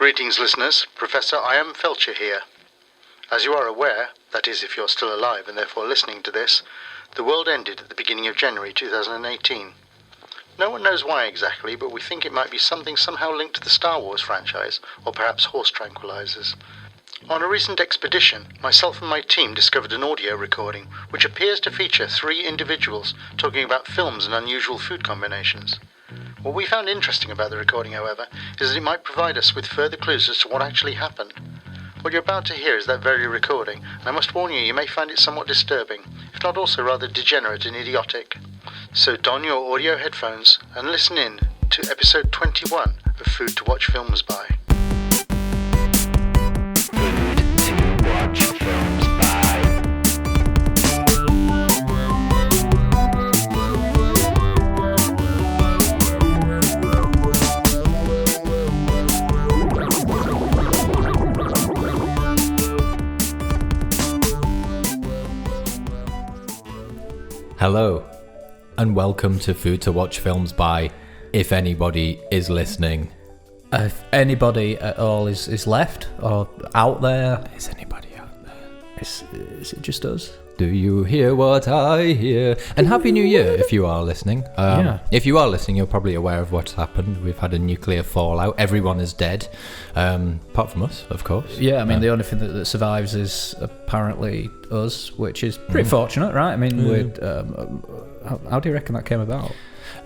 Greetings, listeners. Professor I am Felcher here. As you are aware, that is if you're still alive and therefore listening to this, the world ended at the beginning of January 2018. No one knows why exactly, but we think it might be something somehow linked to the Star Wars franchise, or perhaps horse tranquilizers. On a recent expedition, myself and my team discovered an audio recording which appears to feature 3 individuals talking about films and unusual food combinations. What we found interesting about the recording, however, is that it might provide us with further clues as to what actually happened. What you're about to hear is that very recording, and I must warn you, you may find it somewhat disturbing, if not also rather degenerate and idiotic. So don your audio headphones and listen in to episode 21 of Food to Watch Films By. Hello, and welcome to Food to Watch Films By, if anybody is listening. If anybody at all is left or out there. Is anybody out there? Is it just us? Do you hear what I hear? And Happy New Year if you are listening. If you are listening, you're probably aware of what's happened. We've had a nuclear fallout. Everyone is dead, apart from us, of course. Yeah, I mean, the only thing that survives is apparently us, which is pretty fortunate, right? I mean, how do you reckon that came about?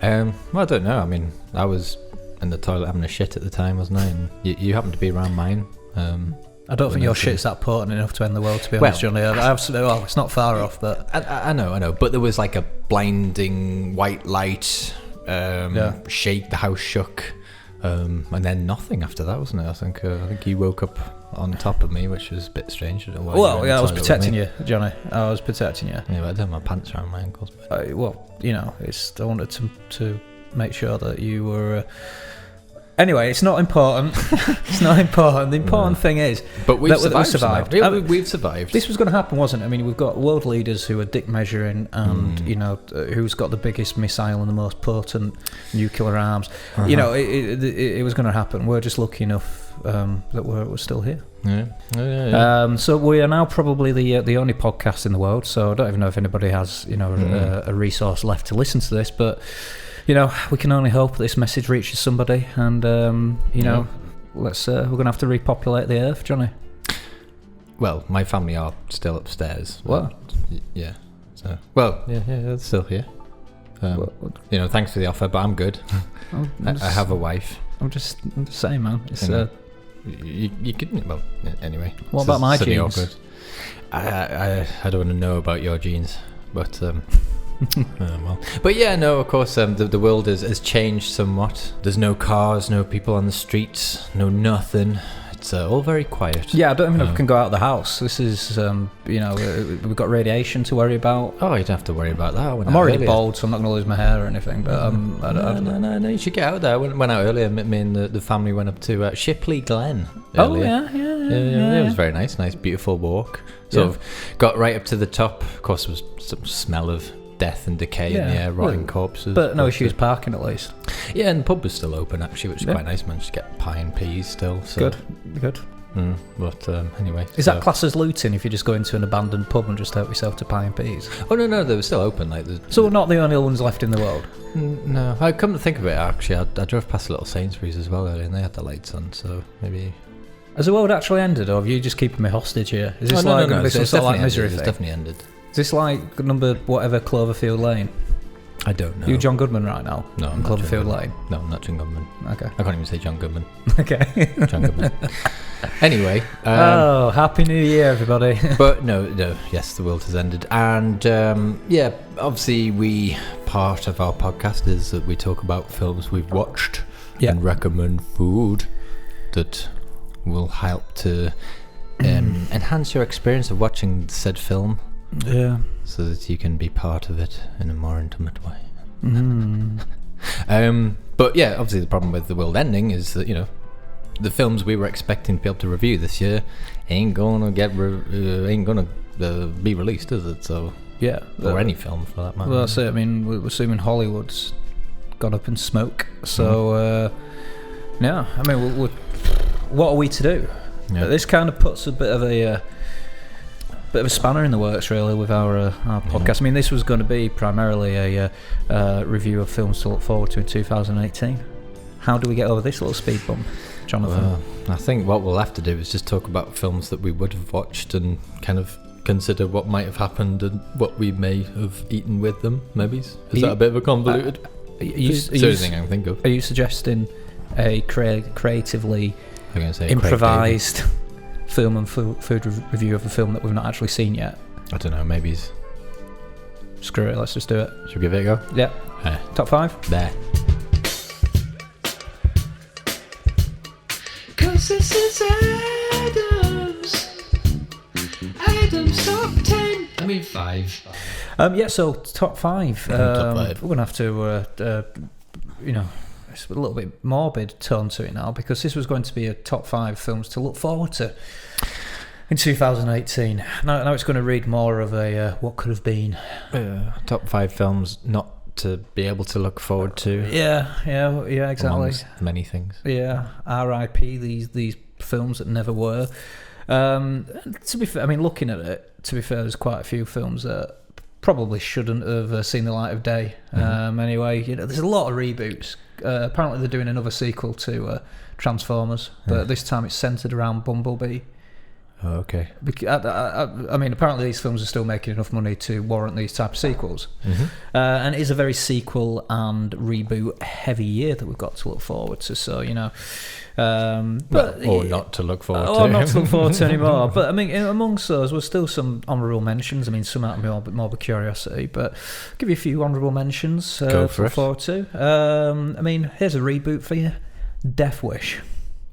Well, I don't know. I mean, I was in the toilet having a shit at the time, wasn't I? And you happened to be around mine. I don't think your shit's that potent enough to end the world, to be honest, Johnny. Well, it's not far off, but... I know. But there was like a blinding white light, shake, the house shook, and then nothing after that, wasn't it? I think you woke up on top of me, which was a bit strange. I don't know why I was protecting you, Johnny. I was protecting you. Yeah, but I don't have my pants around my ankles. I wanted to make sure that you were... Anyway, it's not important. It's not important. The important thing is but we've survived. We've survived. This was going to happen, wasn't it? I mean, we've got world leaders who are dick measuring and, who's got the biggest missile and the most potent nuclear arms. Uh-huh. It was going to happen. We're just lucky enough that we're still here. Yeah. So we are now probably the only podcast in the world, so I don't even know if anybody has, a resource left to listen to this, but... we can only hope this message reaches somebody, and we're going to have to repopulate the earth, Johnny. Well, my family are still upstairs. What? Yeah. So, they're still here. Thanks for the offer, but I'm good. I have a wife. I'm just saying, man. It's you couldn't. Well, anyway. What about my genes? Awkward. I don't want to know about your genes, but. But yeah, no, of course, the world has changed somewhat. There's no cars, no people on the streets, no nothing. It's all very quiet. Yeah, I don't even know if we can go out of the house. This is, we've got radiation to worry about. Oh, you don't have to worry about that. I'm already bald, so I'm not going to lose my hair or anything. But no, you should get out there. I went out earlier. Me and the family went up to Shipley Glen earlier. Oh, yeah. It was very nice, beautiful walk. Sort of got right up to the top. Of course, there was some smell of death and decay in the air, rotting corpses. But no issues parking, at least. Yeah, and the pub was still open, actually, which is quite nice. Managed to get pie and peas still. So. Good. But anyway. Is that classed as looting if you just go into an abandoned pub and just help yourself to pie and peas? Oh, no, they were still open. So we're not the only ones left in the world? No. I come to think of it, actually, I drove past a little Sainsbury's as well earlier, and they had the lights on, so maybe... Has the world actually ended, or have you just keeping me hostage here? Is this no, this it's sort of like misery thing? It's definitely ended. Is this like number whatever Cloverfield Lane? I don't know. You John Goodman right now? No, I'm not Cloverfield Lane? No, I'm not John Goodman. Okay. I can't even say John Goodman. Okay. John Goodman. Anyway. Happy New Year, everybody. But no, yes, the world has ended. And obviously part of our podcast is that we talk about films we've watched and recommend food that will help to enhance your experience of watching said film. Yeah. So that you can be part of it in a more intimate way. But yeah, obviously the problem with the world ending is that, the films we were expecting to be able to review this year ain't gonna be released, is it? So yeah, or any film for that matter. Well, that's it. I mean, we're assuming Hollywood's gone up in smoke. So yeah, I mean, what are we to do? Yeah. This kind of puts a bit of a spanner in the works, really, with our podcast. I mean, this was going to be primarily a review of films to look forward to in 2018. How do we get over this little speed bump, Jonathan? Well, I think what we'll have to do is just talk about films that we would have watched and kind of consider what might have happened and what we may have eaten with them, maybe. Is that a bit of a convoluted? It's the only thing I can think of. Are you suggesting a creatively say improvised film and food review of a film that we've not actually seen yet? I don't know, maybe. Screw it, let's just do it. Should we give it a go? Yeah. Top 5? There. Cause this is Adam's top 10. I mean 5. So top 5. Top 5. We're going to have to, it's a little bit morbid tone to it now, because this was going to be a top 5 films to look forward to in 2018. Now it's going to read more of a what could have been. Top 5 films not to be able to look forward to. Yeah, exactly. Amongst many things. Yeah, R.I.P. these films that never were. To be fair, I mean, looking at it, to be fair, there's quite a few films that probably shouldn't have seen the light of day. Anyway, there's a lot of reboots. Apparently they're doing another sequel to Transformers, but this time it's centred around Bumblebee. Oh, okay. I mean, apparently these films are still making enough money to warrant these type of sequels. And it is a very sequel and reboot heavy year that we've got to look forward to. So, or not to look forward to. Or not to look forward to anymore. But I mean, amongst those, there's still some honourable mentions. I mean, some out of more curiosity, but I'll give you a few honourable mentions to look forward to. I mean, here's a reboot for you: Death Wish.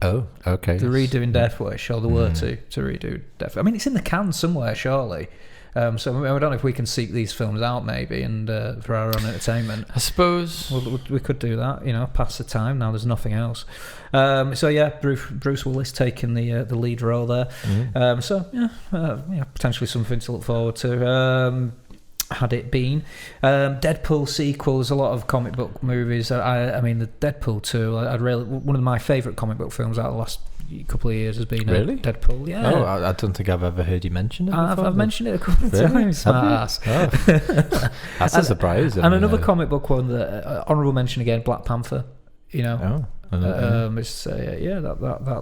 Oh, okay. They're redoing Death Wish, or they were to redo Death Wish. I mean, it's in the can somewhere, surely. So I don't know if we can seek these films out, maybe, and for our own entertainment. I suppose we could do that. Pass the time. Now there's nothing else. Bruce Willis taking the lead role there. Potentially something to look forward to. Had it been Deadpool sequels, a lot of comic book movies. I mean, the Deadpool 2. One of my favourite comic book films out of the last couple of years has been Deadpool. Yeah. Oh, I don't think I've ever heard you mention it. I've mentioned it a couple of times. That's a surprise. And another comic book one that honourable mention again, Black Panther. That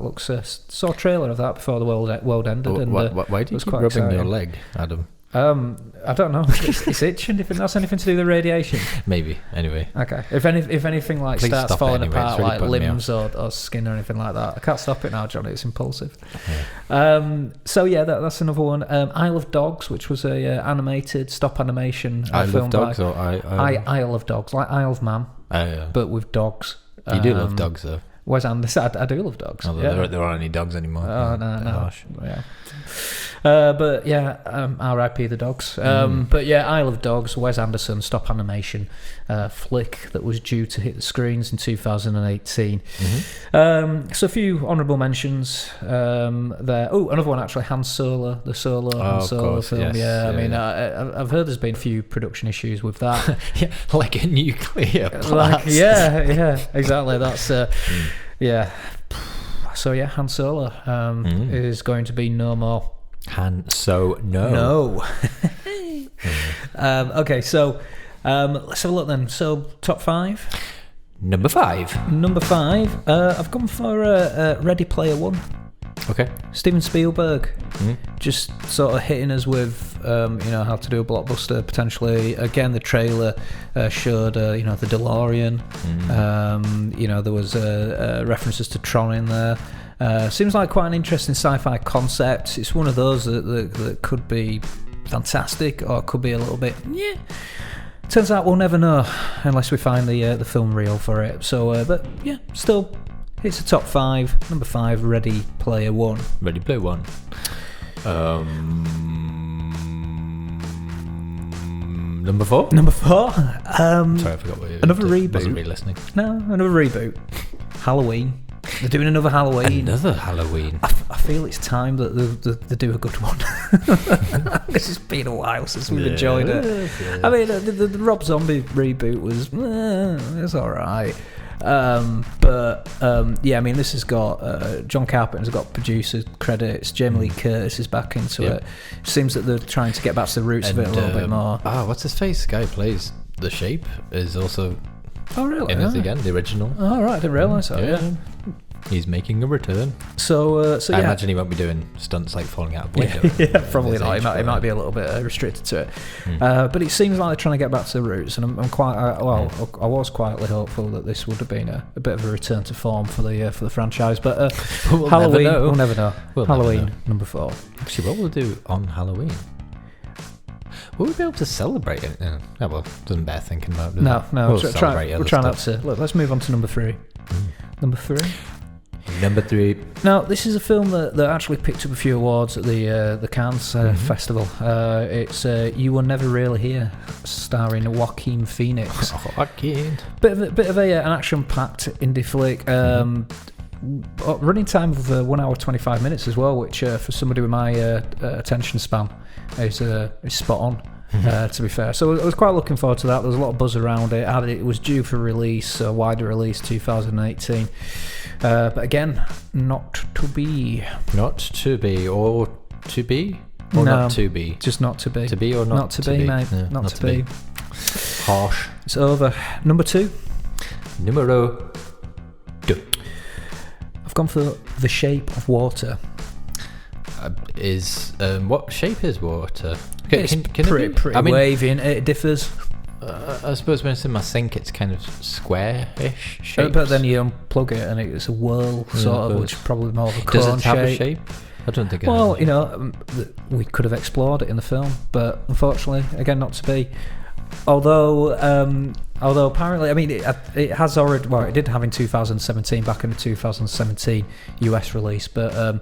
looks. Saw a trailer of that before the world ended. Why do you keep rubbing your leg, Adam? I don't know. It's itching. If that's anything to do with radiation, maybe. Anyway, okay. If anything like starts falling apart, really like limbs or skin or anything like that, I can't stop it now, Johnny. It's impulsive. Yeah. That's another one. Isle of Dogs, which was a animated stop animation Isle film. Of Dogs or Isle of Dogs, like Isle of Man, but with dogs. You do love dogs, though. Wes Anderson, I do love dogs. Although there aren't any dogs anymore. Oh, no. Yeah. R.I.P. the dogs. But yeah, Isle of Dogs, Wes Anderson stop animation flick that was due to hit the screens in 2018. So a few honourable mentions there. Oh, another one actually, Han Solo, the Han Solo film. Yes. I mean, I've heard there's been a few production issues with that. Like a nuclear blast. Yeah, exactly. That's yeah. So yeah, Han Solo is going to be no more. No. Okay, so let's have a look then. So top 5. Number 5. I've gone for Ready Player One. Okay. Steven Spielberg, just sort of hitting us with how to do a blockbuster potentially. Again, the trailer showed the DeLorean. There was references to Tron in there. Seems like quite an interesting sci-fi concept. It's one of those that could be fantastic or could be a little bit. Yeah. Turns out we'll never know unless we find the film reel for it. So, but yeah, still. It's a top 5. Number 5, Ready Player One. Ready Player One. Number 4. Sorry, I forgot what you another reboot. Wasn't really listening. No, another reboot. Halloween. They're doing another Halloween. Another Halloween. I feel it's time that they do a good one. This has been a while since we've enjoyed it. Yeah. I mean, the Rob Zombie reboot was it's all right. Yeah, I mean, this has got John Carpenter's got producer credits. Jamie Lee Curtis is back into it. Seems that they're trying to get back to the roots of it a little bit more. What's his face? The guy who plays The Shape is also really? in it again, the original. Oh, right, I didn't realise that. Yeah. He's making a return. So I imagine he won't be doing stunts like falling out of window. Yeah, probably not. He might be a little bit restricted to it. But it seems like they're trying to get back to the roots, and I'm quite I was quietly hopeful that this would have been a bit of a return to form for the franchise. But Halloween, we'll never know. Halloween number 4. Actually, what we'll do on Halloween? Will we be able to celebrate it? Well, doesn't bear thinking about it. No. We'll try not to. Look, let's move on to number 3. Number 3. Number 3. Now, this is a film that actually picked up a few awards at the Cannes Festival. It's You Were Never Really Here, starring Joaquin Phoenix. Joaquin. Bit of an action-packed indie flick. Running time of 1 hour 25 minutes as well, which for somebody with my attention span is spot on. To be fair, so I was quite looking forward to that. There was a lot of buzz around it. It was due for release, a wider release, 2018. But again, not to be. Not to be, or to be, or no, not to be. Just not to be. To be or not to be, mate. Yeah, not to be. Harsh. It's over. Number 2. Numero 2. I've gone for The Shape of Water. What shape is water? It's pretty wavy, and it differs. I suppose when it's in my sink, it's kind of square-ish shape. But then you unplug it, and it's a whirl, sort of, which is probably more of a cone shape. Does it have a shape? I don't think it has. Well, we could have explored it in the film, but unfortunately, again, not to be. Although apparently, I mean, it has already. Well, it did have in 2017, back in the 2017 US release, but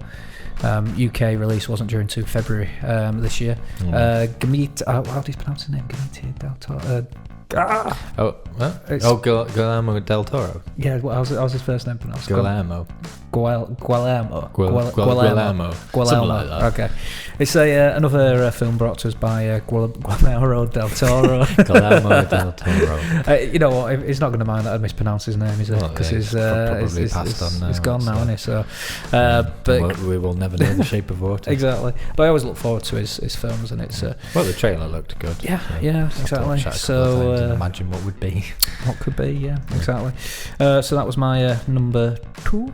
UK release wasn't during February this year. Gamete, how do you pronounce his name? Gamete del Toro. Guillermo del Toro. Yeah, how's his first name pronounced? Guillermo. Guillermo. Something like that. Okay. It's another film brought to us by Guillermo del Toro. Guillermo del Toro. You know what? He's not going to mind that I mispronounced his name, is he? Because he's passed on now. He's gone now, isn't he? So, but we will never know The Shape of Water. Exactly. But I always look forward to his films, and it's. Well, the trailer looked good. Yeah, exactly. So imagine what would be. What could be? Yeah, exactly. So that was my number 2.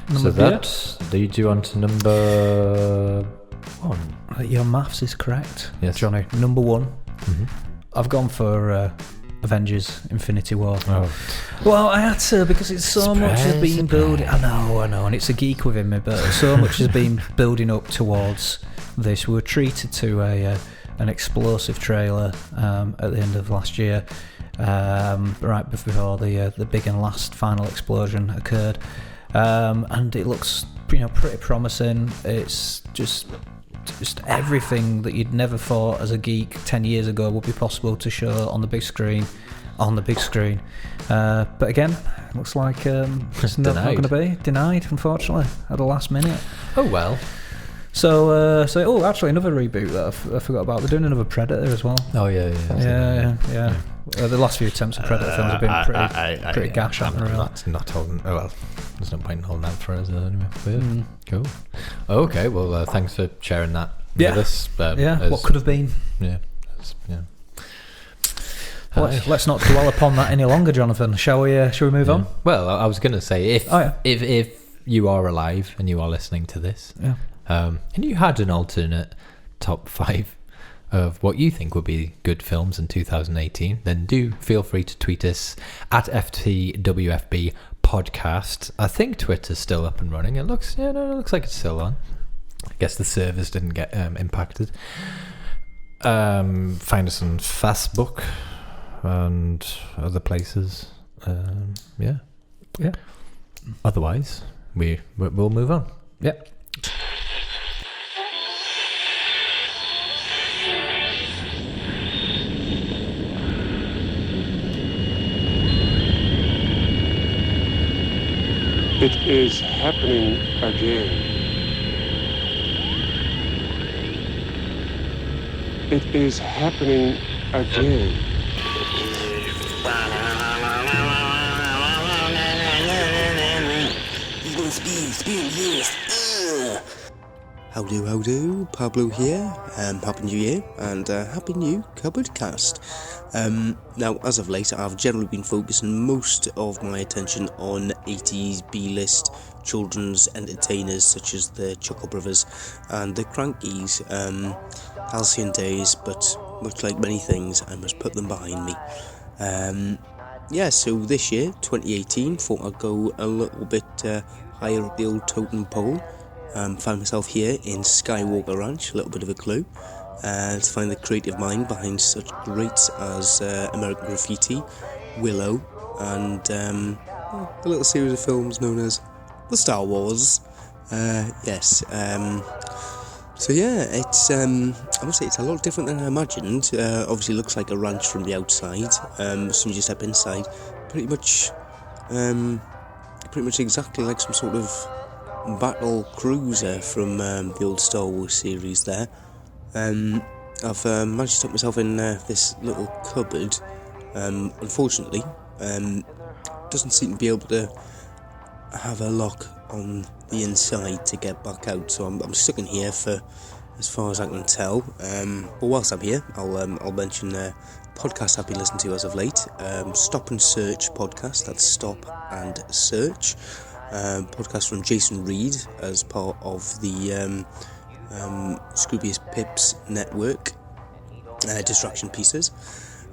Do you do on to number 1? Your maths is correct, yes, Johnny. Number 1. I've gone for Avengers: Infinity War. Oh. Well, I had to, because it's so much has been building. I know, and it's a geek within me, but so much has been building up towards this. We were treated to an explosive trailer at the end of last year, right before the big and last final explosion occurred. And it looks, pretty promising. It's just everything that you'd never thought as a geek 10 years ago would be possible to show on the big screen. But again, it looks like it's not going to be denied, unfortunately, at the last minute. Oh well. So actually, another reboot that I forgot about. They're doing another Predator as well. Oh yeah. The last few attempts at Predator films have been pretty gash, haven't they? That's not holding. Oh well, there's no point in holding out for us anyway. But yeah, cool. Okay, well, thanks for sharing that with us. What could have been. Yeah. Let's not dwell upon that any longer, Jonathan. Shall we move on? Well, I was going to say, if you are alive and you are listening to this, and you had an alternate top 5 of what you think would be good films in 2018, then do feel free to tweet us at FTWFB podcast. I think Twitter's still up and running. It looks like it's still on. I guess the servers didn't get impacted. Find us on Facebook and other places. Otherwise, we'll move on. Yep. It is happening again. It is happening again. How do, Pablo here, Happy New Year, and Happy New Cupboard Cast. Now, as of late, I've generally been focusing most of my attention on 80s B-list children's entertainers such as the Chuckle Brothers and the Crankies. Halcyon days, but much like many things, I must put them behind me. So this year, 2018, thought I'd go a little bit higher up the old totem pole. Found myself here in Skywalker Ranch, a little bit of a clue, to find the creative mind behind such greats as American Graffiti, Willow, and a little series of films known as the Star Wars. It's I must say it's a lot different than I imagined. Obviously looks like a ranch from the outside. As soon as you step inside, pretty much exactly like some sort of battle cruiser from the old Star Wars series there. I've managed to tuck myself in this little cupboard. Unfortunately, doesn't seem to be able to have a lock on the inside to get back out, so I'm stuck in here for as far as I can tell. But whilst I'm here, I'll mention the podcast I've been listening to as of late. Stop and Search podcast. That's Stop and Search. Podcast from Jason Reed as part of the Scroobius Pips network, Distraction Pieces.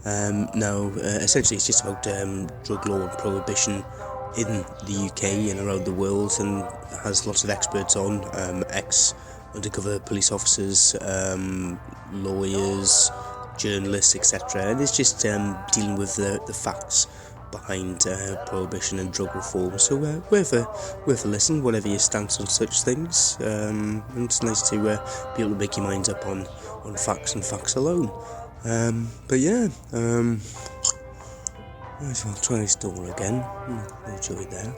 Essentially it's just about drug law and prohibition in the UK and around the world, and has lots of experts on, ex-undercover police officers, lawyers, journalists, etc. And it's just dealing with the facts behind prohibition and drug reform, so worth a listen, whatever your stance on such things. And it's nice to be able to make your mind up on facts and facts alone. Might as well try this door again. No joy there.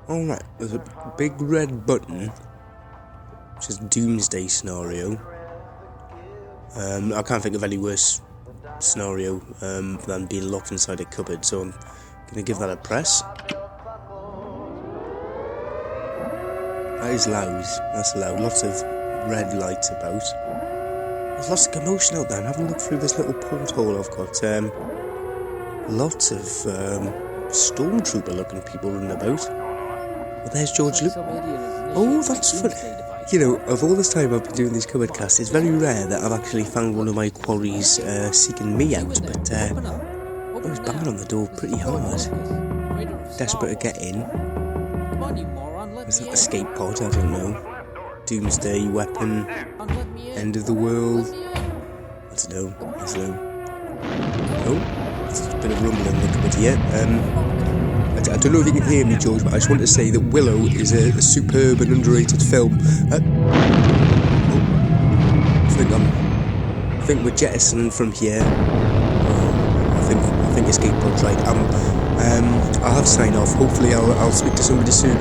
Alright, there's a big red button, which is Doomsday Scenario. I can't think of any worse scenario than being locked inside a cupboard, so I'm going to give that a press. That is loud. That's loud. Lots of red lights about. There's lots of commotion out there. I'm having a look through this little porthole I've got. Lots of stormtrooper looking people running about. Well, there's George Lucas. Oh, that's funny. You know, of all this time I've been doing these cupboard casts, it's very rare that I've actually found one of my quarries seeking me out, but I was banging on the door pretty hard. Desperate to get in. Is that escape pod? I don't know. Doomsday weapon. End of the world. I don't know. Oh, there's a bit of rumbling in the cupboard here. I don't know if you can hear me, George, but I just want to say that Willow is a superb and underrated film. I think we're jettisoning from here. I think escape pod's right. I'll have to sign off. Hopefully I'll speak to somebody soon.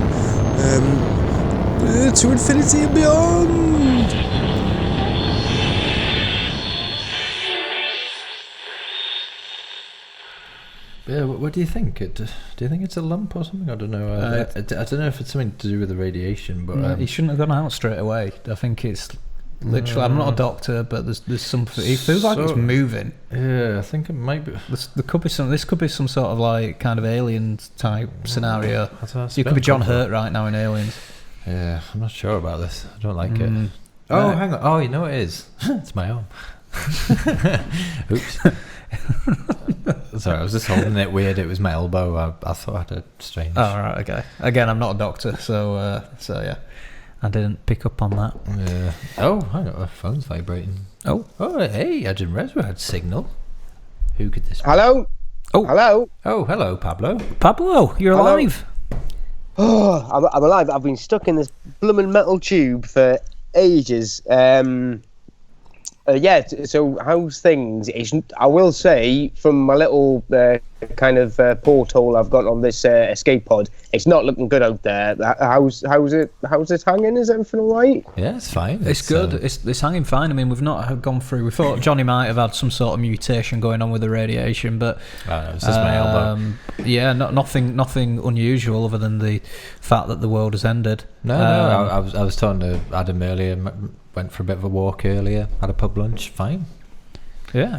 To infinity and beyond! Yeah, what do you think? Do you think it's a lump or something? I don't know. I don't know if it's something to do with the radiation, but he shouldn't have gone out straight away. I think it's literally. I'm not a doctor, but there's something. It feels like it's moving. Yeah, I think it might be. There could be some. This could be some sort of like kind of alien type scenario. You could be John Hurt right now in Aliens. Yeah, I'm not sure about this. I don't like it. Oh, hang on. Oh, you know what it is? It's my arm. Oops. Sorry, I was just holding it weird. It was my elbow. I thought I had a strange. Oh, right, okay. Again, I'm not a doctor, so yeah, I didn't pick up on that. Yeah. Oh, hang on, my phone's vibrating. Oh, hey, I didn't realize we had signal. Who could this be? Hello? Oh, hello? Oh, hello, Pablo. Pablo, you're alive. Oh, I'm alive. I've been stuck in this blooming metal tube for ages. And So how's things? I will say, from my little kind of porthole I've got on this escape pod, it's not looking good out there. How's it hanging? Is everything all right? Yeah, it's fine. It's good. It's hanging fine. I mean, we've not gone through. We thought Johnny might have had some sort of mutation going on with the radiation, but it's just my elbow. Yeah, nothing unusual other than the fact that the world has ended. No, I was talking to Adam earlier. Went for a bit of a walk earlier. Had a pub lunch. Fine. Yeah.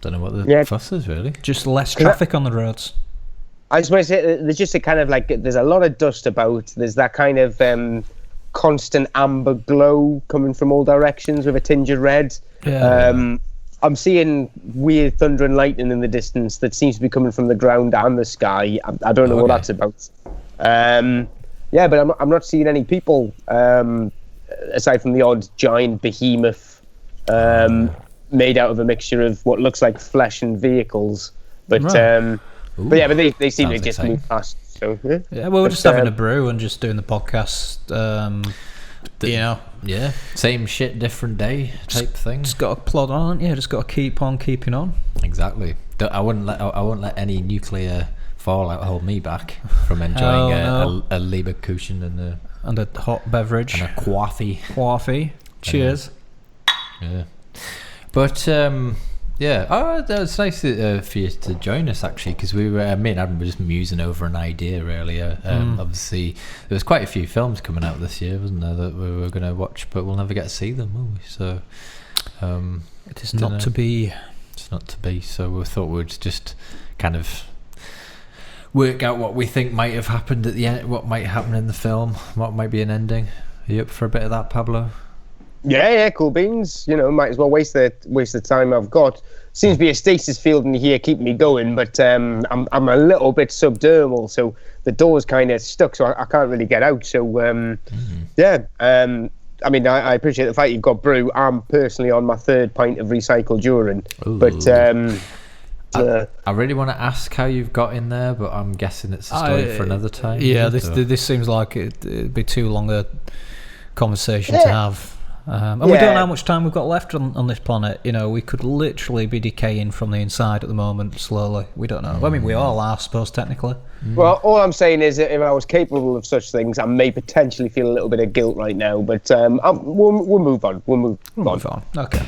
Don't know what the fuss is really. Just less traffic on the roads. I just want to say there's just a kind of like there's a lot of dust about. There's that kind of constant amber glow coming from all directions with a tinge of red. Yeah. I'm seeing weird thunder and lightning in the distance that seems to be coming from the ground and the sky. I don't know what that's about. But I'm not seeing any people. Aside from the odd giant behemoth made out of a mixture of what looks like flesh and vehicles, but they seem to just move past. So we're just having a brew and just doing the podcast. Same shit, different day type thing. Just got to plod on, just got to keep on keeping on. Exactly. I won't let any nuclear fallout hold me back from enjoying a Leberkuchen and a hot beverage. And a coffee. Cheers. Yeah. But, it's nice for you to join us, actually, because me and Adam were just musing over an idea earlier. Obviously, there was quite a few films coming out this year, wasn't there, that we were going to watch, but we'll never get to see them, will we? So, it is not to be. It's not to be, so we thought we'd just kind of work out what we think might have happened at the end, what might happen in the film, what might be an ending. Are you up for a bit of that, Pablo? Yeah, cool beans. Might as well waste the time I've got. Seems to be a stasis field in here keeping me going, but I'm a little bit subdermal, so the door's kind of stuck, so I can't really get out. So I mean, I appreciate the fact you've got brew. I'm personally on my third pint of recycled urine, but. I really want to ask how you've got in there, but I'm guessing it's a story for another time. Yeah, this seems like it'd be too long a conversation to have. And we don't know how much time we've got left on this planet. We could literally be decaying from the inside at the moment, slowly. We don't know. I mean, we all are, I suppose, technically. Well, all I'm saying is that if I was capable of such things, I may potentially feel a little bit of guilt right now, but we'll move on. We'll move on. Okay.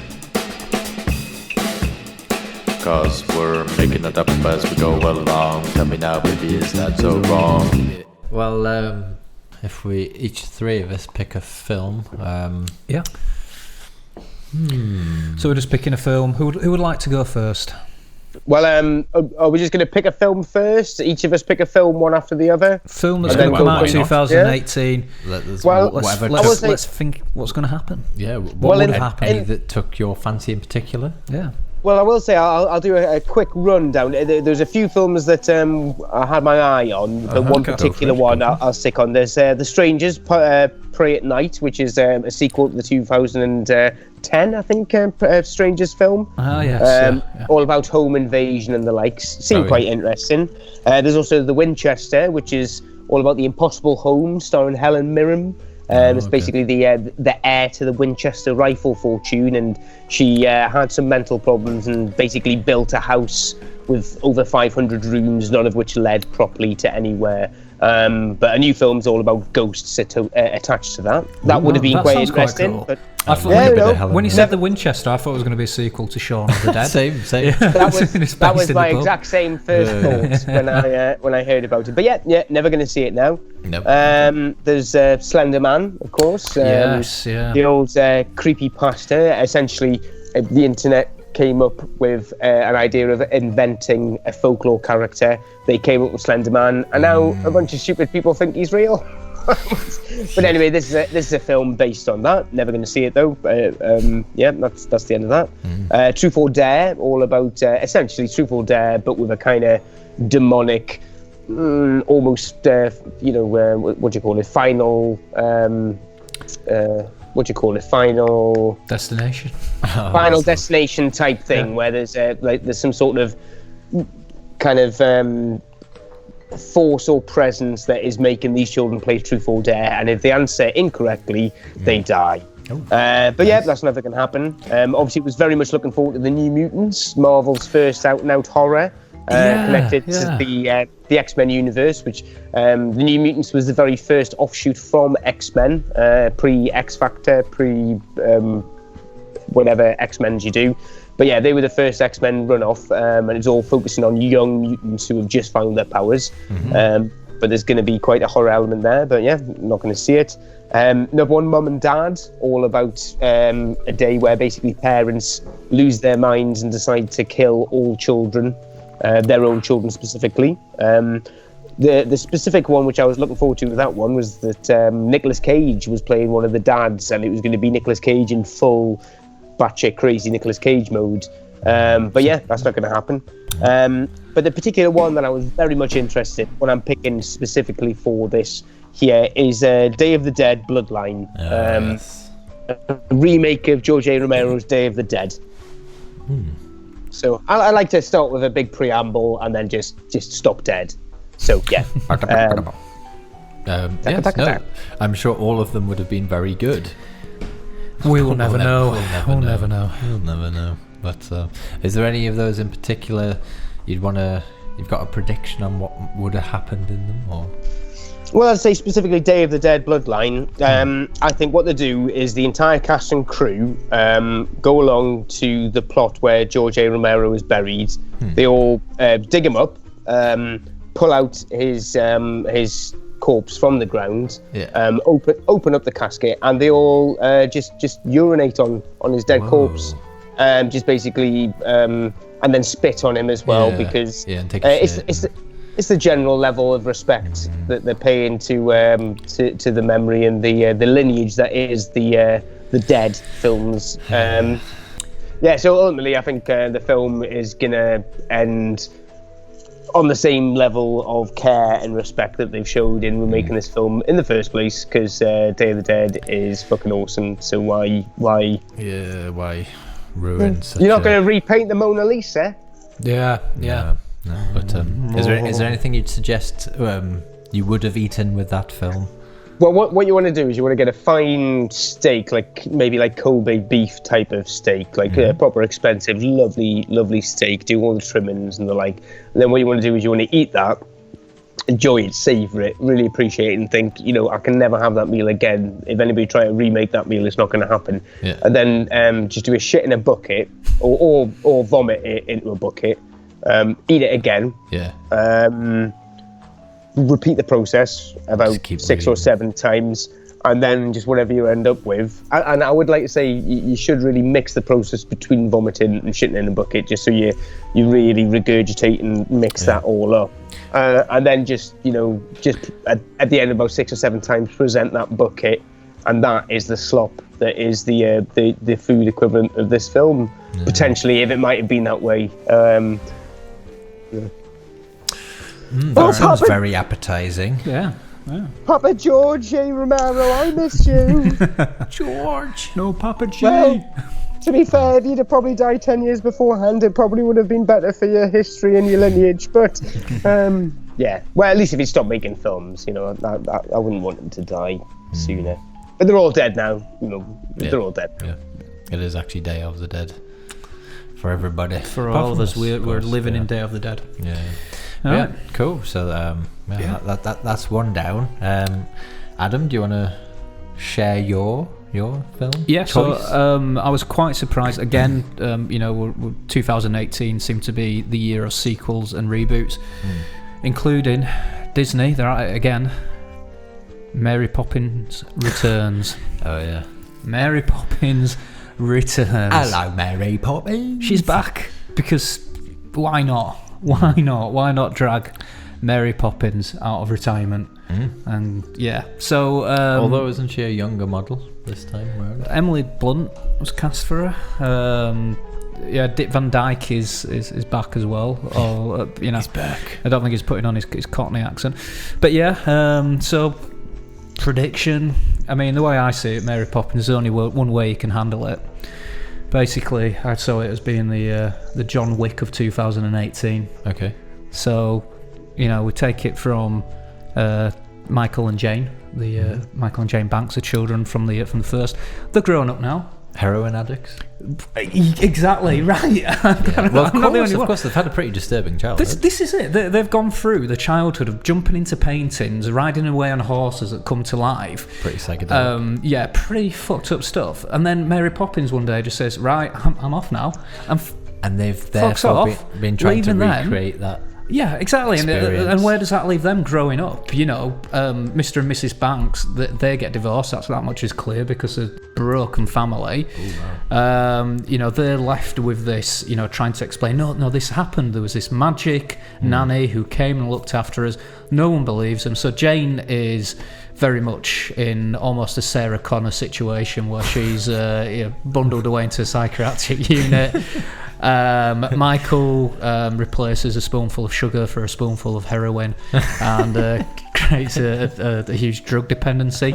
Cause we're making it up as we go along. Tell me now, baby, is that so wrong? Well, if we each three of us pick a film, So we're just picking a film. Who would like to go first? Well, are we just going to pick a film first? Each of us pick a film one after the other? Film that's going to come out in 2018. Let's think what's going to happen. Yeah, what would happen that took your fancy in particular? Yeah. Well, I will say I'll do a quick rundown. There's a few films that I had my eye on, but one particular one I'll stick on. There's The Strangers, Pray at Night, which is a sequel to the 2010, I think, Strangers film. Oh, yes. All about home invasion and the likes. Seemed quite interesting. There's also The Winchester, which is all about the impossible home, starring Helen Mirren. It's basically the heir to the Winchester rifle fortune, and she had some mental problems and basically built a house with over 500 rooms, none of which led properly to anywhere. But a new film's all about ghosts attached to that. That would have been quite interesting. Cool. But I thought when he said The Winchester, I thought it was going to be a sequel to Shaun of the Dead. Same. That was my exact same first thoughts when I heard about it. But yeah, never going to see it now. Nope. There's Slender Man, of course. The old creepypasta. Essentially, the internet came up with an idea of inventing a folklore character. They came up with Slender Man, and now a bunch of stupid people think he's real. But anyway, this is a film based on that. Never going to see it though. That's the end of that. Truth or Dare, all about essentially Truth or Dare, but with a kind of demonic, almost what do you call it? Final Destination. Final Destination type thing, where there's some sort of kind of force or presence that is making these children play Truth or Dare, and if they answer incorrectly, they die. But yeah, that's never going to happen. Obviously, it was very much looking forward to the New Mutants, Marvel's first out-and-out horror, connected to the X-Men universe, which the New Mutants was the very first offshoot from X-Men, pre-X-Factor, whatever X-Men you do. But yeah, they were the first X-Men run-off, and it's all focusing on young mutants who have just found their powers. But there's going to be quite a horror element there, but yeah, not going to see it. Number one, Mum and Dad, all about a day where basically parents lose their minds and decide to kill all children, their own children specifically. The specific one which I was looking forward to with that one was that Nicolas Cage was playing one of the dads, and it was going to be Nicolas Cage in full batshit crazy Nicolas Cage mode. But yeah, that's not going to happen. But the particular one that I was very much interested in, what I'm picking specifically for this here, is Day of the Dead Bloodline. A remake of George A. Romero's Day of the Dead. So I like to start with a big preamble and then just stop dead. So yeah. I'm sure all of them would have been very good. We'll never know. We'll never know. But is there any of those in particular you've got a prediction on what would have happened in them, or? Well, I'd say specifically Day of the Dead Bloodline. I think what they do is the entire cast and crew go along to the plot where George A. Romero is buried. They all dig him up, pull out his corpse from the ground, open up the casket, and they all just urinate on his dead corpse. Just basically, and then spit on him as well, because it's the general level of respect that they're paying to the memory and the lineage that is the Dead films. So ultimately, I think the film is gonna end on the same level of care and respect that they've showed in remaking this film in the first place, because Day of the Dead is fucking awesome. So why ruin such You're not going to repaint the Mona Lisa? Yeah. No, but is there anything you'd suggest you would have eaten with that film? Well, what you want to do is you want to get a fine steak, maybe like Kobe beef type of steak, like a proper expensive, lovely steak, do all the trimmings and the like. And then what you want to do is you want to eat that, enjoy it, savor it, really appreciate it, and think, I can never have that meal again. If anybody try to remake that meal, it's not going to happen. And then just do a shit in a bucket, or vomit it into a bucket, eat it again. Repeat the process about 6 or 7 times, and then just whatever you end up with. And I would like to say you should really mix the process between vomiting and shitting in a bucket, just so you really regurgitate and mix that all up. And then just at the end of about 6 or 7 times, present that bucket, and that is the slop that is the food equivalent of this film. Potentially, if it might have been that way. That sounds very appetizing. Yeah. Papa George A. Romero, I miss you. George. No, Papa G. Well, to be fair, if you'd have probably died 10 years beforehand, it probably would have been better for your history and your lineage. But, yeah. Well, at least if he stopped making films, I wouldn't want him to die sooner. But they're all dead now. They're all dead. Yeah. It is actually Day of the Dead. For everybody. For all of us, we're living in Day of the Dead. Yeah. Yeah, cool. So that's one down. Adam, do you want to share your film? Yeah. choice? So I was quite surprised. Again, 2018 seemed to be the year of sequels and reboots, including Disney. They're at it again. Mary Poppins Returns. Oh yeah. Mary Poppins Returns. Hello, Mary Poppins. She's back because why not? Why not drag Mary Poppins out of retirement? And so although isn't she a younger model this time around? Emily Blunt was cast for her. Dick Van Dyke is back as well. Or he's back. I don't think he's putting on his Cockney accent, but so prediction. I mean, the way I see it, Mary Poppins, there's only one way you can handle it. Basically, I saw it as being the John Wick of 2018. Okay. So, we take it from Michael and Jane Michael and Jane Banks are children from the first. They're grown up now. Heroin addicts. Exactly right. Well, of course, they've had a pretty disturbing childhood. This is it. They've gone through the childhood of jumping into paintings, riding away on horses that come to life. Pretty psychedelic. Pretty fucked up stuff. And then Mary Poppins one day just says, "Right, I'm off now," and they've therefore been trying to recreate that. Yeah, exactly. And where does that leave them growing up? You know, Mr. and Mrs. Banks, they get divorced. That much is clear because of broken family. Ooh, wow. You know, they're left with this, you know, trying to explain, no, this happened. There was this magic nanny who came and looked after us. No one believes them. So Jane is very much in almost a Sarah Connor situation where she's bundled away into a psychiatric unit. Michael replaces a spoonful of sugar for a spoonful of heroin and creates a huge drug dependency.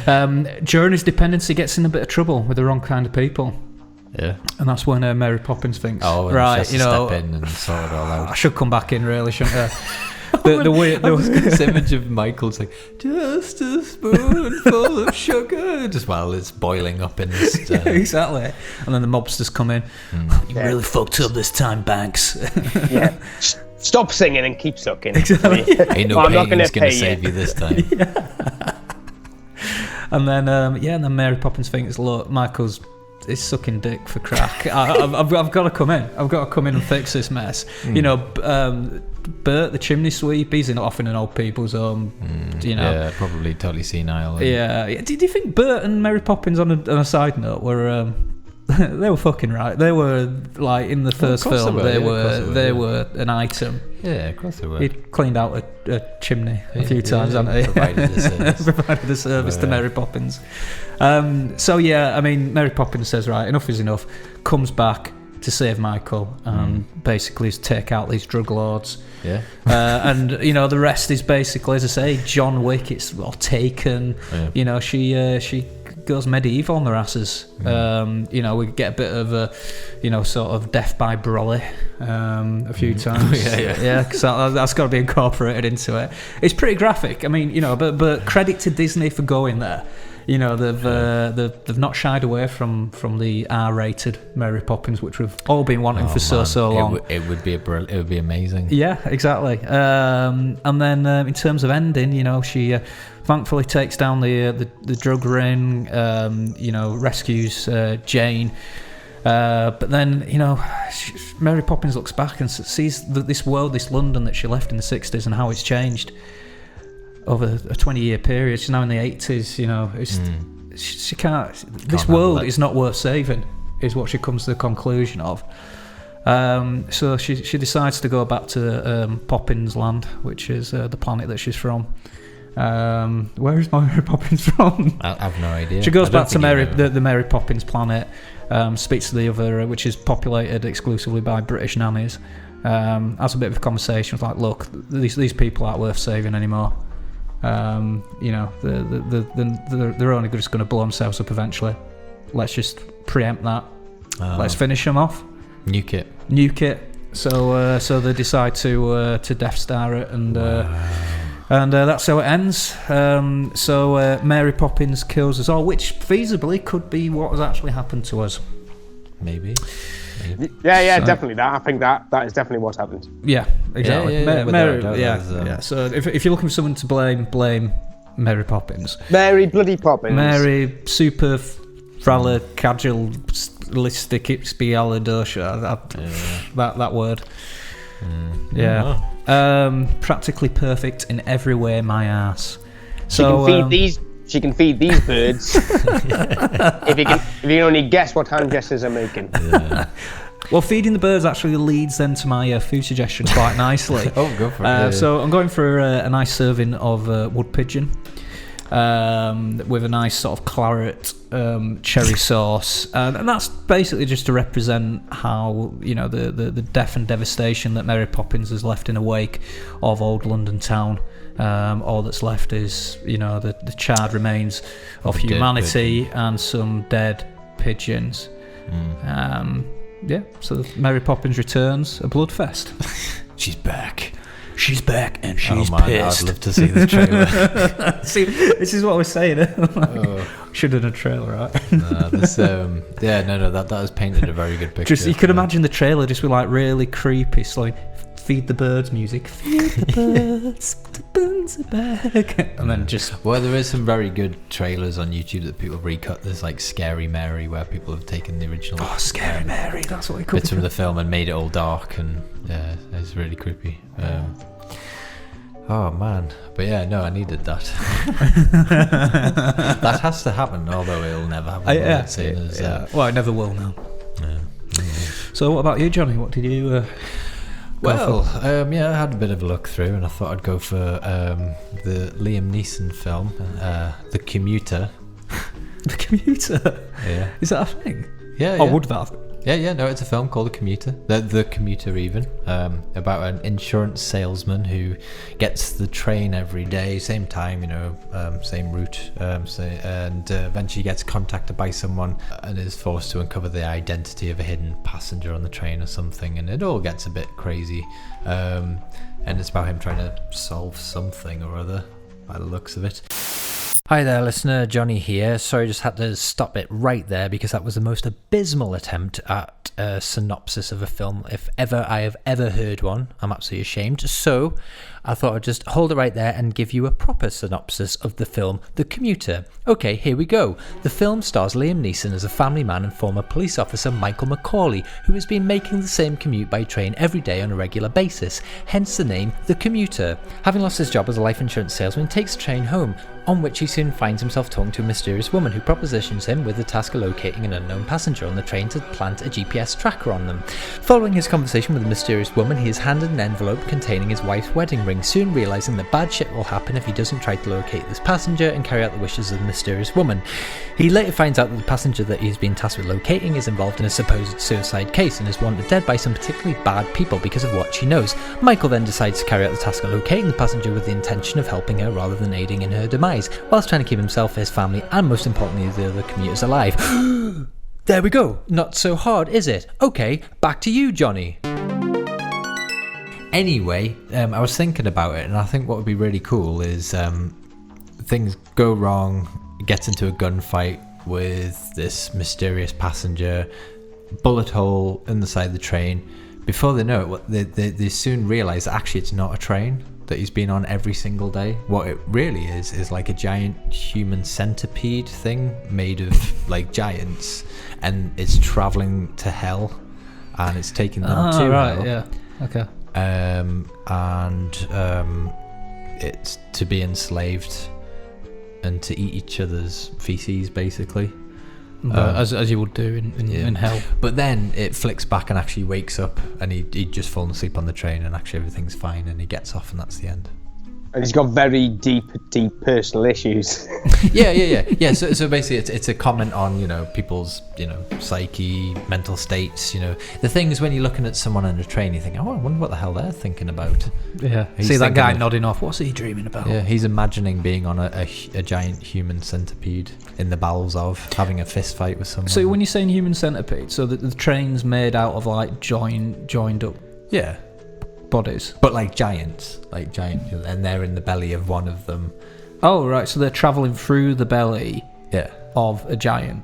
During his dependency, gets in a bit of trouble with the wrong kind of people. Yeah, and that's when Mary Poppins thinks, right, step in and sort it all out. I should come back in, really, shouldn't I? This image of Michael's like, just a spoonful of sugar, just while it's boiling up in this. Exactly. And then the mobsters come in. You really fucked up this time, Banks. Yeah. Stop singing and keep sucking. Exactly. Ain't no pain's going to save you this time. And then Mary Poppins thinks, look, Michael's is sucking dick for crack. I've got to come in. I've got to come in and fix this mess. You know, Bert, the chimney sweep, he's off in an old people's home. You know, yeah, probably totally senile. Yeah. Did you think Bert and Mary Poppins, on a side note, were they were fucking right? They were like in the first film. They were an item. Yeah, of course they were. He'd cleaned out a chimney a few times, hadn't he? Provided the service. Provided the service to Mary Poppins. So yeah, I mean, Mary Poppins says, right, enough is enough. Comes back to save Michael and basically take out these drug lords. Yeah. And you know, the rest is basically, as I say, John Wick. It's Taken. Yeah. You know, she goes medieval on their asses. You know, we get a bit of a, you know, sort of death by brolly a few times. Yeah, because that's got to be incorporated into it. It's pretty graphic. I mean, you know, but credit to Disney for going there. You know, they've not shied away from the R-rated Mary Poppins, which we've all been wanting for so long. It would be amazing. Yeah, exactly. And then in terms of ending, you know, she thankfully takes down the drug ring. You know, rescues Jane. But then, you know, Mary Poppins looks back and sees this world, this London that she left in the 60s and how it's changed over a 20-year period. She's now in the 80s, you know. She can't... This world is not worth saving, is what she comes to the conclusion of. So she decides to go back to Poppins Land, which is the planet that she's from. Where is Mary Poppins from? I have no idea. She goes back to the Mary Poppins planet, speaks to the other, which is populated exclusively by British nannies. Has a bit of a conversation. It's like, look, these people aren't worth saving anymore. You know, they're only just going to blow themselves up eventually. Let's just preempt that. Let's finish them off. Nuke it. So they decide to Death Star it, and that's how it ends. So Mary Poppins kills us all, which feasibly could be what has actually happened to us. Maybe. Yeah, definitely that. I think that is definitely what happened. Yeah, exactly. Mary, So if you're looking for someone to blame Mary Poppins. Mary bloody Poppins. Mary super frala casual listic spialadosha. That word. Yeah. Practically perfect in every way, my ass. She can feed these birds. if you can only guess what hand gestures I'm making. Yeah. Well, feeding the birds actually leads then to my food suggestion quite nicely. Oh, go for it. So I'm going for a nice serving of wood pigeon with a nice sort of claret cherry sauce, and that's basically just to represent how, you know, the death and devastation that Mary Poppins has left in the wake of old London town. All that's left is, you know, the charred remains of humanity and some dead pigeons. So Mary Poppins Returns, a bloodfest. She's back. she's back and she's man, pissed. I'd love to see the trailer. See, this is what I was saying. Should have done a trailer, right? That has painted a very good picture. Just you could imagine the trailer just with like really creepy, like feed the birds music. Feed the birds, the birds are back. And then just... Well, there is some very good trailers on YouTube that people recut. There's like Scary Mary, where people have taken the original... Oh, Scary Mary, that's what we call it. Bits from the film and made it all dark, and yeah, it's really creepy. Oh man, but yeah, no, I needed that. That has to happen, although it'll never happen. Well, it never will now. So what about you, Johnny? What did you... I had a bit of a look through, and I thought I'd go for the Liam Neeson film, The Commuter. The Commuter? Yeah. Is that a thing? Yeah. Oh, would that? Yeah, no, it's a film called The Commuter. The Commuter, even. About an insurance salesman who gets the train every day, same time, same route, and eventually gets contacted by someone and is forced to uncover the identity of a hidden passenger on the train or something, and it all gets a bit crazy. And it's about him trying to solve something or other, by the looks of it. Hi there, listener. Johnny here. Sorry, just had to stop it right there because that was the most abysmal attempt at a synopsis of a film, if ever I have ever heard one. I'm absolutely ashamed. So I thought I'd just hold it right there and give you a proper synopsis of the film The Commuter. Okay, here we go. The film stars Liam Neeson as a family man and former police officer Michael McCauley, who has been making the same commute by train every day on a regular basis, hence the name The Commuter. Having lost his job as a life insurance salesman, he takes a train home, on which he soon finds himself talking to a mysterious woman who propositions him with the task of locating an unknown passenger on the train to plant a GPS tracker on them. Following his conversation with the mysterious woman, he is handed an envelope containing his wife's wedding ring, soon realising that bad shit will happen if he doesn't try to locate this passenger and carry out the wishes of the mysterious woman. He later finds out that the passenger that he has been tasked with locating is involved in a supposed suicide case and is wanted dead by some particularly bad people because of what she knows. Michael then decides to carry out the task of locating the passenger with the intention of helping her rather than aiding in her demise, whilst trying to keep himself, his family, and most importantly the other commuters alive. There we go. Not so hard, is it? Okay, back to you, Johnny. Anyway, I was thinking about it, and I think what would be really cool is things go wrong, gets into a gunfight with this mysterious passenger, bullet hole in the side of the train. Before they know it, they soon realise that actually it's not a train that he's been on every single day. What it really is like a giant human centipede thing made of like giants, and it's travelling to hell, and it's taking them to hell. Yeah. Okay. It's to be enslaved and to eat each other's feces, basically. As you would do in hell. But then it flicks back and actually wakes up, and he'd just fallen asleep on the train, and actually everything's fine, and he gets off, and that's the end. And he's got very deep personal issues. Yeah. So basically, it's a comment on people's psyche, mental states. The things when you're looking at someone on a train, you think, oh, I wonder what the hell they're thinking about. Yeah. See that guy nodding off. What's he dreaming about? Yeah, he's imagining being on a giant human centipede in the bowels of having a fist fight with someone. So when you're saying human centipede, so the train's made out of like joined up. Yeah. Bodies, but like giants, and they're in the belly of one of them. Oh right, so they're travelling through the belly of a giant.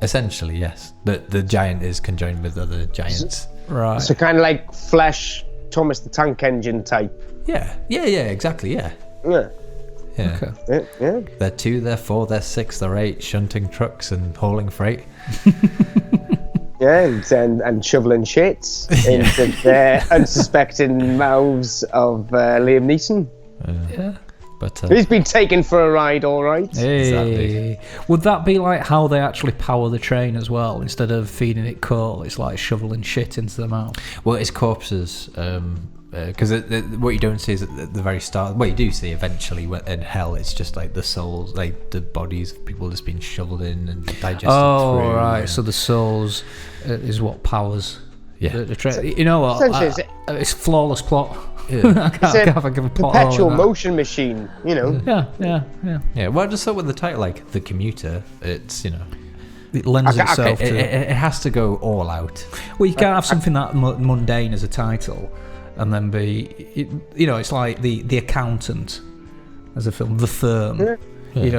Essentially, yes. The giant is conjoined with other giants. Right. So kind of like Flash, Thomas the Tank Engine type. Yeah, exactly, yeah. Okay. Yeah. They're 2, they're 4, they're 6, they're 8, shunting trucks and hauling freight. Yeah, and shoveling shits into the unsuspecting mouths of Liam Neeson. Yeah. But he's been taken for a ride, all right. Hey. Exactly. Would that be like how they actually power the train as well? Instead of feeding it coal, it's like shoveling shit into the mouth. Well, it's corpses. Because what you don't see is at the very start. Well, you do see eventually in hell. It's just like the souls, like the bodies of people just being shoveled in and digested. Oh, through, right. So the souls is what powers the train. You know what? It's flawless plot. Yeah. It's a perpetual motion machine. Yeah. Well, I just thought with the title like The Commuter, it's it lends itself to it has to go all out. Well, you can't have something that mundane as a title and then be, it's like the Accountant as a film, The Firm. Yeah.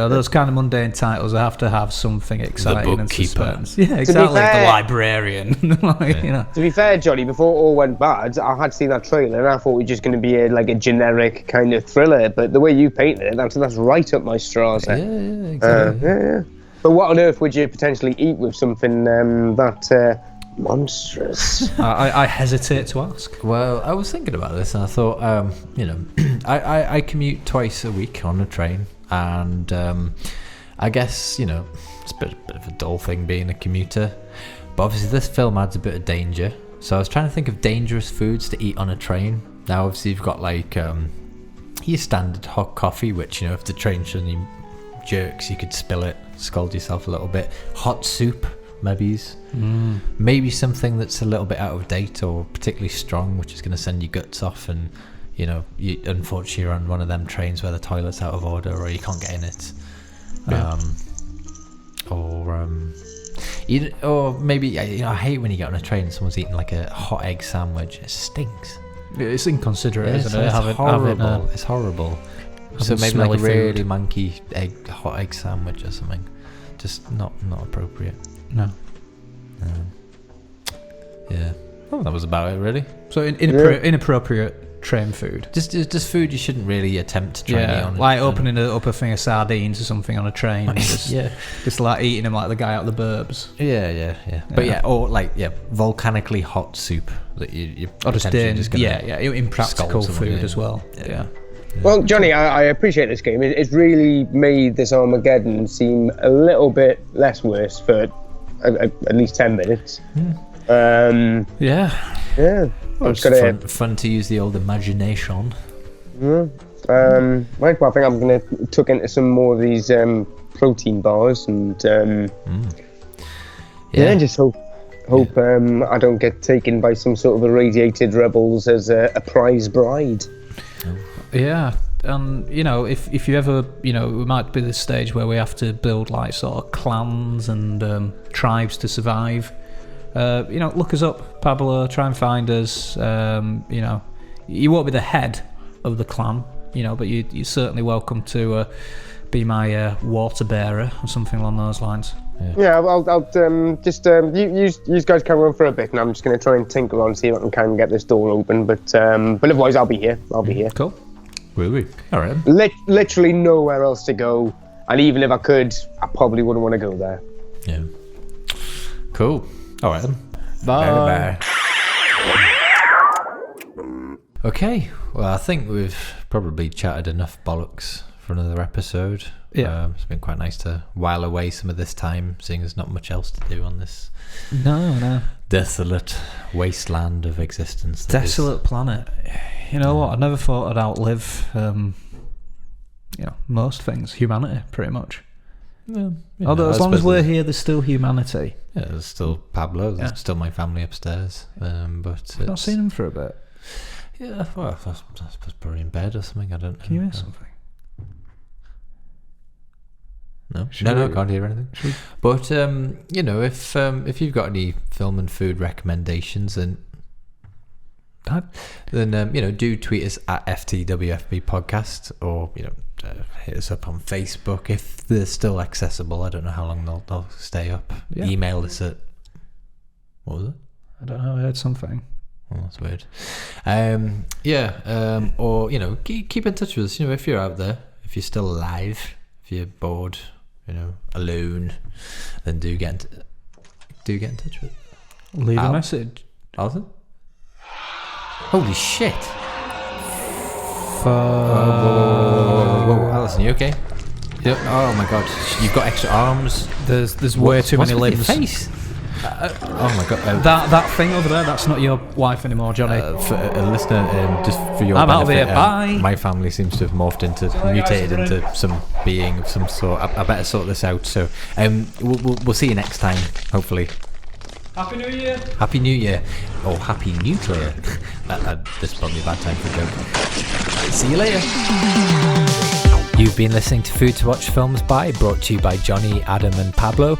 Those kind of mundane titles have to have something exciting and suspense. Yeah, exactly. The Librarian. To be fair, Johnny, before it all went bad, I had seen that trailer and I thought it was just going to be a generic kind of thriller. But the way you painted it, that's right up my straws. Yeah, exactly. Yeah. But what on earth would you potentially eat with something that monstrous? I hesitate to ask. Well, I was thinking about this and I thought, I commute twice a week on a train. And I guess, it's a bit of a dull thing being a commuter. But obviously this film adds a bit of danger. So I was trying to think of dangerous foods to eat on a train. Now obviously you've got like your standard hot coffee, which, if the train suddenly jerks, you could spill it, scald yourself a little bit. Hot soup, maybe something that's a little bit out of date or particularly strong, which is going to send your guts off, and unfortunately you're on one of them trains where the toilet's out of order or you can't get in it. Or maybe, I hate when you get on a train and someone's eating like a hot egg sandwich. It stinks. It's inconsiderate, isn't it? It's horrible. It's horrible. So maybe like a really manky hot egg sandwich or something. Just not appropriate. No. Yeah. Well, that was about it, really. So inappropriate train food. Just food you shouldn't really attempt to try and eat on. Like opening up a thing of sardines or something on a train. Just like eating them like the guy out the burbs. Yeah. But or like volcanically hot soup that you or just impractical food as well. Yeah. Well, Johnny, I appreciate this game. It's really made this Armageddon seem a little bit less worse for at least 10 minutes. Yeah. Well, it's fun to use the old imagination. Well, I think I'm going to tuck into some more of these protein bars and just hope I don't get taken by some sort of irradiated rebels as a prize bride. Yeah. If you ever, we might be at this stage where we have to build like sort of clans and tribes to survive. Look us up, Pablo. Try and find us. You won't be the head of the clan, but you're certainly welcome to be my water bearer or something along those lines. Yeah, I'll just you guys carry on for a bit, and I'm just going to try and tinker on, see if I can kind of get this door open. But otherwise, I'll be here. Cool. Will we? All right. Literally nowhere else to go, and even if I could, I probably wouldn't want to go there. Yeah. Cool. All right then. Bye. Okay. Well, I think we've probably chatted enough bollocks for another episode. Yeah. It's been quite nice to while away some of this time, seeing there's not much else to do on this no desolate wasteland of existence. Desolate planet. You know what? I never thought I'd outlive most things, humanity, pretty much. Although as long as we're here, there's still humanity. Yeah, there's still Pablo. There's still my family upstairs. But I've not seen him for a bit. Yeah, well, I suppose probably in bed or something. I don't know. Can you hear something? No, I can't hear anything. But if you've got any film and food recommendations, then do tweet us at FTWFB podcast, or hit us up on Facebook if they're still accessible. I don't know how long they'll stay up. Yeah. Email us at, what was it? I don't know. I heard something. Oh, that's weird. Or keep in touch with us. If you're out there, if you're still alive, if you're bored, alone, then do get in touch with us. Leave a message. Alison? Holy shit! Whoa, Alison, you okay? Oh my god, you've got extra arms. There's way too many limbs. What's with your face? Oh my god! That thing over there, that's not your wife anymore, Johnny. For a listener, just for your I'm benefit, out of here. Bye. My family seems to have mutated into some being of some sort. I better sort this out. So, we'll see you next time, hopefully. Happy New Year. Happy New Year, or Happy Nuclear. This is probably a bad time for a joke. See you later. You've been listening to Food to Watch Films By, brought to you by Johnny, Adam and Pablo.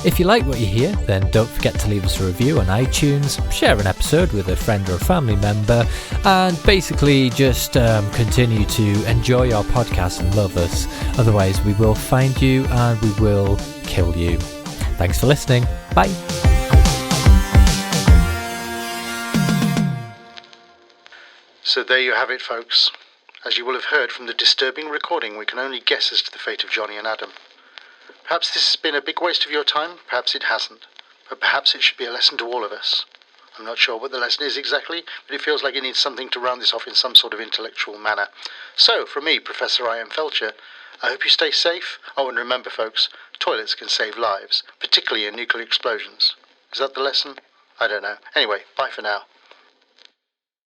If you like what you hear, then don't forget to leave us a review on iTunes, share an episode with a friend or a family member, and basically just continue to enjoy our podcast and love us. Otherwise, we will find you and we will kill you. Thanks for listening. Bye. So there you have it, folks. As you will have heard from the disturbing recording, we can only guess as to the fate of Johnny and Adam. Perhaps this has been a big waste of your time, perhaps it hasn't. But perhaps it should be a lesson to all of us. I'm not sure what the lesson is exactly, but it feels like it needs something to round this off in some sort of intellectual manner. So, from me, Professor I.M. Felcher, I hope you stay safe. Oh, and remember, folks, toilets can save lives, particularly in nuclear explosions. Is that the lesson? I don't know. Anyway, bye for now.